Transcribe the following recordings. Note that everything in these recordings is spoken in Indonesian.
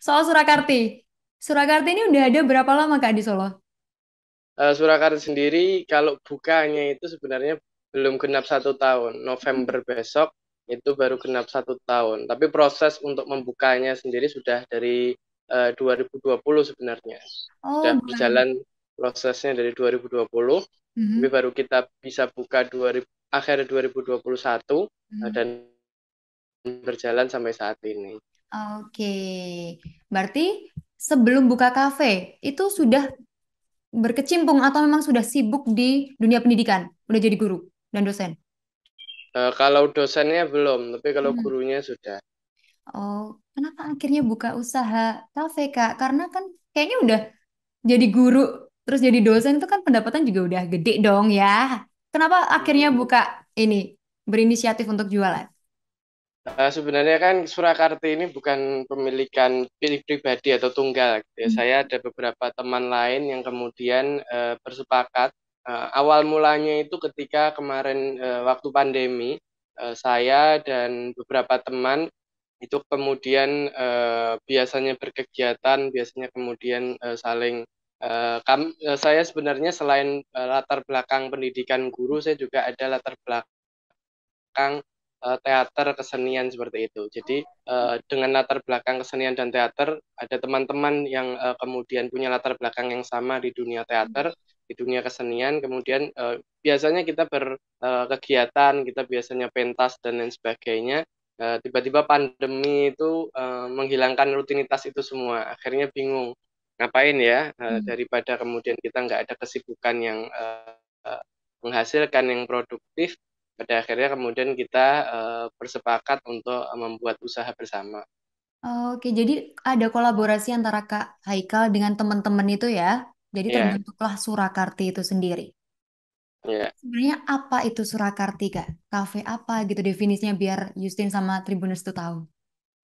soal Surakarta. Surakarta ini udah ada berapa lama Kak di Solo? Surakarta sendiri kalau bukanya itu sebenarnya belum genap 1 tahun. November besok itu baru genap 1 tahun. Tapi proses untuk membukanya sendiri sudah dari 2020 sebenarnya. Oh, Sudah berjalan 2000. prosesnya dari 2020, tapi Mhm, baru kita bisa buka 2000, akhir 2021 mhm. dan berjalan sampai saat ini. Oke, berarti sebelum buka kafe itu sudah berkecimpung atau memang sudah sibuk di dunia pendidikan, udah jadi guru dan dosen. Kalau dosennya belum, tapi kalau Hmm. gurunya sudah. Oh, kenapa akhirnya buka usaha kafe Kak? Karena kan kayaknya udah jadi guru terus jadi dosen itu kan pendapatan juga udah gede dong ya. Kenapa akhirnya buka ini berinisiatif untuk jualan? Sebenarnya kan Surakarta ini bukan pemilikan pribadi atau tunggal, gitu ya. Hmm. Saya ada beberapa teman lain yang kemudian bersepakat. Awal mulanya itu ketika kemarin waktu pandemi, saya dan beberapa teman itu kemudian biasanya berkegiatan, biasanya kemudian saling saya sebenarnya selain latar belakang pendidikan guru, saya juga ada latar belakang teater kesenian seperti itu. Jadi dengan latar belakang kesenian dan teater, ada teman-teman yang kemudian punya latar belakang yang sama di dunia teater, di dunia kesenian. Kemudian biasanya kita berkegiatan, kita biasanya pentas dan lain sebagainya. Tiba-tiba pandemi itu menghilangkan rutinitas itu semua. Akhirnya bingung ngapain ya, daripada kemudian kita nggak ada kesibukan yang menghasilkan yang produktif. Pada akhirnya kemudian kita bersepakat untuk membuat usaha bersama. Oke, jadi ada kolaborasi antara Kak Haikal dengan teman-teman itu ya. Jadi Ya, terbentuklah Surakarta itu sendiri. ya. Sebenarnya apa itu Surakarta, Kak? Kafe apa gitu definisinya biar Justin sama Tribuners tuh tahu.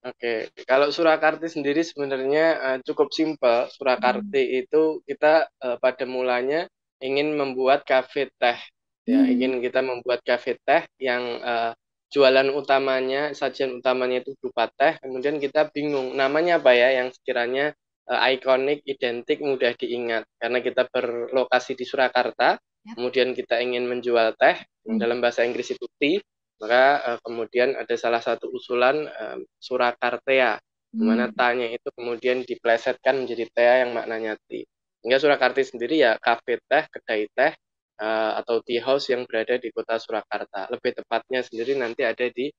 Oke, kalau Surakarta sendiri sebenarnya cukup simpel. Hmm. Surakarta itu kita pada mulanya ingin membuat kafe teh, ya, Hmm. ingin kita membuat kafe teh yang jualan utamanya, sajian utamanya itu berupa teh. Kemudian kita bingung namanya apa ya yang sekiranya ikonik, identik, mudah diingat. Karena kita berlokasi di Surakarta, Yap. kemudian kita ingin menjual teh, yang Hmm. dalam bahasa Inggris itu tea, maka kemudian ada salah satu usulan Surakartea, di mana Hmm. tanya itu kemudian diplesetkan menjadi tea yang maknanya tea. Hingga Surakarta sendiri ya kafe teh, kedai teh, atau tea house yang berada di kota Surakarta. Lebih tepatnya sendiri nanti ada di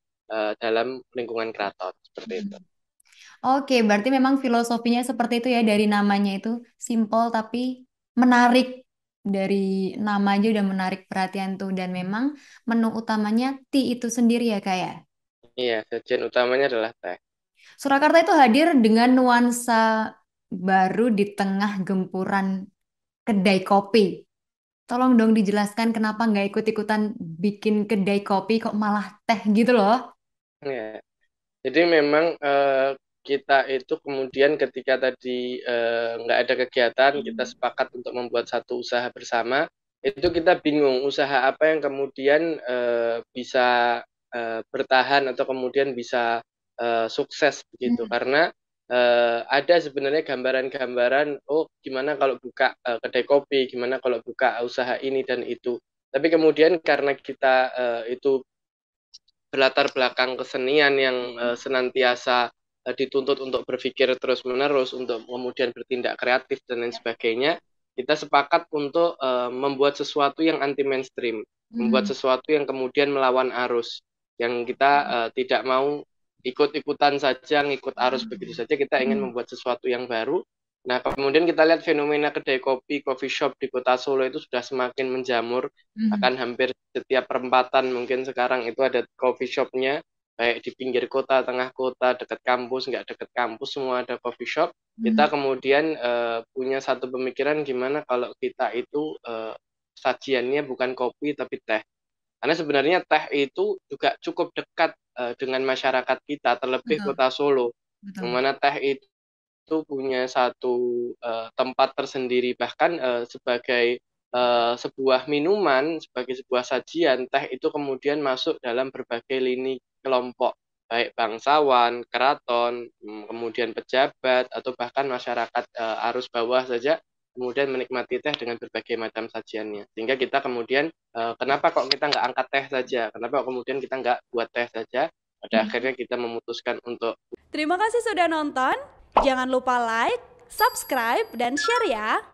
dalam lingkungan keraton, seperti Hmm. itu. Oke, berarti memang filosofinya seperti itu ya dari namanya itu simple tapi menarik. Dari nama aja udah menarik perhatian tuh dan memang menu utamanya tea itu sendiri ya Kak ya. Iya, sajian utamanya adalah teh. Surakarta itu hadir dengan nuansa baru di tengah gempuran kedai kopi. Tolong dong dijelaskan kenapa nggak ikut-ikutan bikin kedai kopi kok malah teh gitu loh. Ya. Jadi memang kita itu kemudian ketika tadi nggak ada kegiatan, kita sepakat untuk membuat satu usaha bersama. Itu kita bingung usaha apa yang kemudian bisa bertahan atau kemudian bisa sukses begitu. Hmm. Karena ada sebenarnya gambaran-gambaran, oh gimana kalau buka kedai kopi, gimana kalau buka usaha ini dan itu. Tapi kemudian karena kita itu berlatar belakang kesenian yang senantiasa dituntut untuk berpikir terus-menerus, untuk kemudian bertindak kreatif dan lain sebagainya, kita sepakat untuk membuat sesuatu yang anti mainstream, membuat Hmm. sesuatu yang kemudian melawan arus, yang kita tidak mau ikut-ikutan saja, ngikut arus begitu saja, kita ingin Hmm. membuat sesuatu yang baru. Nah, kemudian kita lihat fenomena kedai kopi, coffee shop di kota Solo itu sudah semakin menjamur, Hmm. akan hampir setiap perempatan mungkin sekarang itu ada coffee shopnya, baik di pinggir kota, tengah kota, dekat kampus, nggak dekat kampus, semua ada coffee shop. Kita Hmm. kemudian punya satu pemikiran gimana kalau kita itu sajiannya bukan kopi tapi teh. Karena sebenarnya teh itu juga cukup dekat dengan masyarakat kita, terlebih Betul, kota Solo, yang betul. mana teh itu punya satu tempat tersendiri, bahkan sebagai sebuah minuman, sebagai sebuah sajian, teh itu kemudian masuk dalam berbagai lini kelompok. baik bangsawan, keraton, kemudian pejabat, atau bahkan masyarakat arus bawah saja, kemudian menikmati teh dengan berbagai macam sajiannya. Sehingga kita kemudian, kenapa kok kita nggak angkat teh saja? Kenapa kok kemudian kita nggak buat teh saja? Pada akhirnya kita memutuskan untuk. Terima kasih sudah nonton. Jangan lupa like, subscribe, dan share ya.